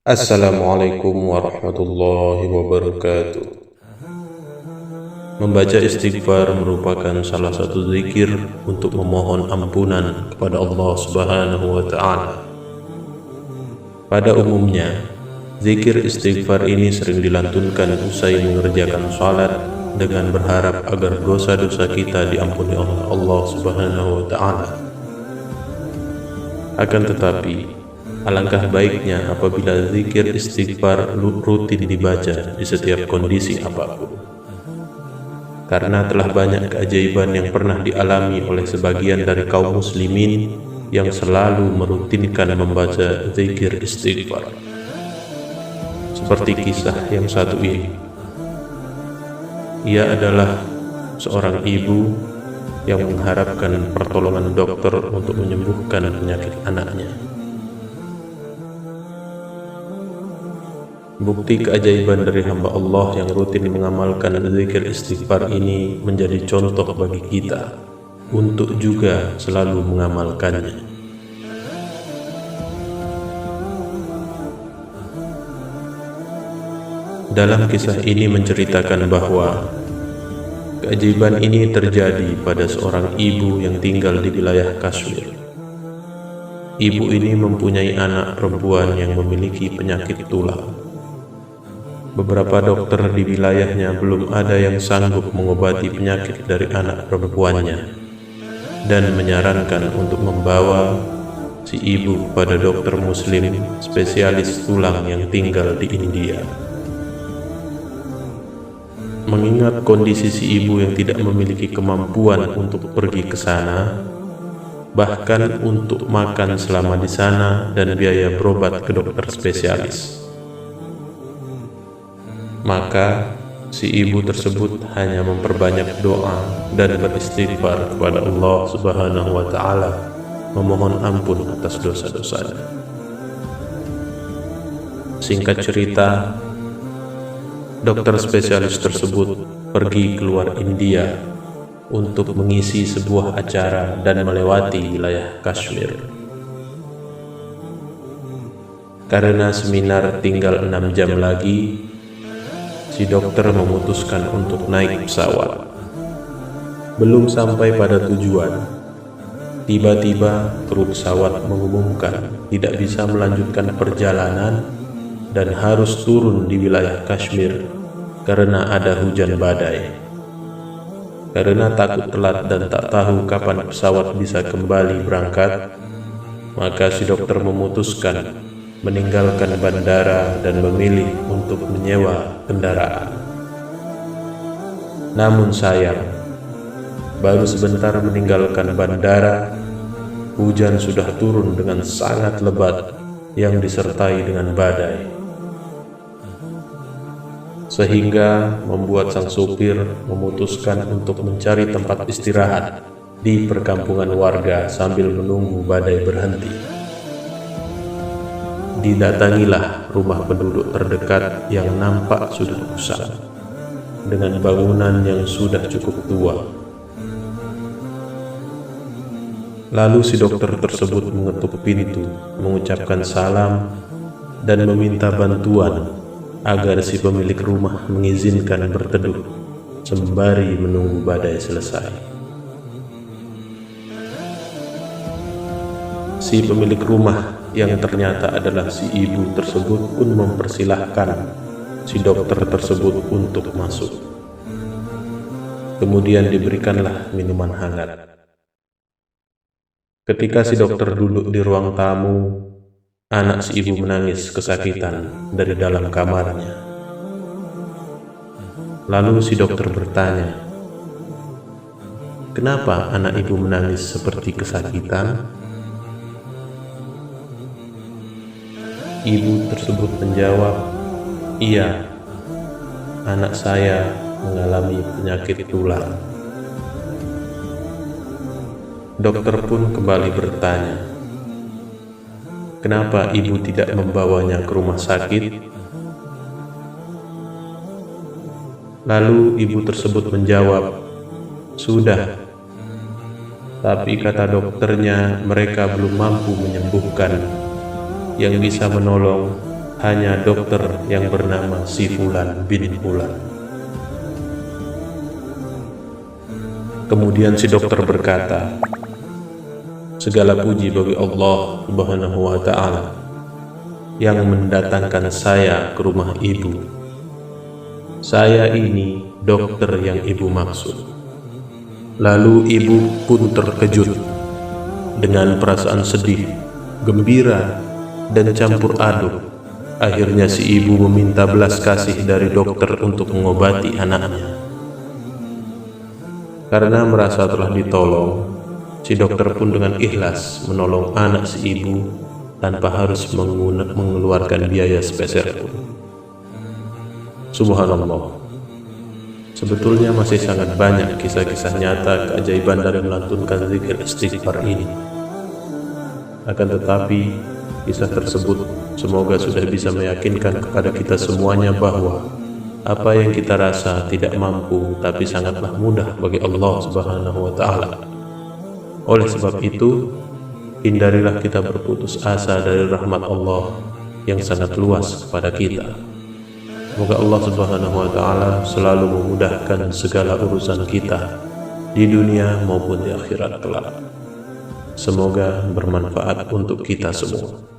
Assalamualaikum warahmatullahi wabarakatuh. Membaca istighfar merupakan salah satu zikir untuk memohon ampunan kepada Allah Subhanahu wa Ta'ala. Pada umumnya, zikir istighfar ini sering dilantunkan usai mengerjakan salat dengan berharap agar dosa-dosa kita diampuni oleh Allah Subhanahu wa Ta'ala. Akan tetapi, alangkah baiknya apabila zikir istighfar rutin dibaca di setiap kondisi apapun. Karena telah banyak keajaiban yang pernah dialami oleh sebagian dari kaum muslimin yang selalu merutinkan membaca zikir istighfar. Seperti kisah yang satu ini. Ia adalah seorang ibu yang mengharapkan pertolongan dokter untuk menyembuhkan penyakit anaknya. Bukti keajaiban dari hamba Allah yang rutin mengamalkan zikir istighfar ini menjadi contoh bagi kita untuk juga selalu mengamalkannya. Dalam kisah ini menceritakan bahwa keajaiban ini terjadi pada seorang ibu yang tinggal di wilayah Kashmir. Ibu ini mempunyai anak perempuan yang memiliki penyakit tulang. Beberapa dokter di wilayahnya belum ada yang sanggup mengobati penyakit dari anak perempuannya dan menyarankan untuk membawa si ibu pada dokter muslim spesialis tulang yang tinggal di India. Mengingat kondisi si ibu yang tidak memiliki kemampuan untuk pergi ke sana, bahkan untuk makan selama di sana dan biaya berobat ke dokter spesialis, maka si ibu tersebut hanya memperbanyak doa dan beristighfar kepada Allah Subhanahu wa Ta'ala, memohon ampun atas dosa-dosanya. Singkat cerita, dokter spesialis tersebut pergi keluar India untuk mengisi sebuah acara dan melewati wilayah Kashmir. Karena seminar tinggal 6 jam lagi, si dokter memutuskan untuk naik pesawat. Belum sampai pada tujuan, tiba-tiba kru pesawat mengumumkan tidak bisa melanjutkan perjalanan dan harus turun di wilayah Kashmir karena ada hujan badai. Karena takut telat dan tak tahu kapan pesawat bisa kembali berangkat, maka si dokter memutuskan meninggalkan bandara dan memilih untuk menyewa kendaraan. Namun sayang, baru sebentar meninggalkan bandara, hujan sudah turun dengan sangat lebat yang disertai dengan badai, sehingga membuat sang supir memutuskan untuk mencari tempat istirahat di perkampungan warga sambil menunggu badai berhenti. Didatangilah rumah penduduk terdekat yang nampak sudah usang, dengan bangunan yang sudah cukup tua. Lalu si dokter tersebut mengetuk pintu, mengucapkan salam, dan meminta bantuan agar si pemilik rumah mengizinkan berteduh sembari menunggu badai selesai. Si pemilik rumah yang ternyata adalah si ibu tersebut pun mempersilahkan si dokter tersebut untuk masuk. Kemudian diberikanlah minuman hangat. Ketika si dokter duduk di ruang tamu, anak si ibu menangis kesakitan dari dalam kamarnya. Lalu si dokter bertanya, "Kenapa anak ibu menangis seperti kesakitan?" Ibu tersebut menjawab, "Iya, anak saya mengalami penyakit tulang." Dokter pun kembali bertanya, "Kenapa ibu tidak membawanya ke rumah sakit?" Lalu ibu tersebut menjawab, "Sudah, tapi kata dokternya mereka belum mampu menyembuhkan. Yang bisa menolong hanya dokter yang bernama si Fulan bin Fulan. Kemudian si dokter berkata, segala puji bagi Allah Subhanahu wa Ta'ala yang mendatangkan saya ke rumah ibu. Saya ini dokter yang ibu maksud. Lalu ibu pun terkejut dengan perasaan sedih, gembira, dan campur aduk. Akhirnya si ibu meminta belas kasih dari dokter untuk mengobati anaknya. Karena merasa telah ditolong, si dokter pun dengan ikhlas menolong anak si ibu tanpa harus mengeluarkan biaya sepeser pun. Subhanallah. Sebetulnya masih sangat banyak kisah-kisah nyata keajaiban dari melantunkan zikir istighfar ini. Akan tetapi, kisah tersebut semoga sudah bisa meyakinkan kepada kita semuanya bahwa apa yang kita rasa tidak mampu tapi sangatlah mudah bagi Allah Subhanahu wa Ta'ala. Oleh sebab itu, hindarilah kita berputus asa dari rahmat Allah yang sangat luas kepada kita. Semoga Allah Subhanahu wa Ta'ala selalu memudahkan segala urusan kita di dunia maupun di akhirat kelak. Semoga bermanfaat untuk kita semua.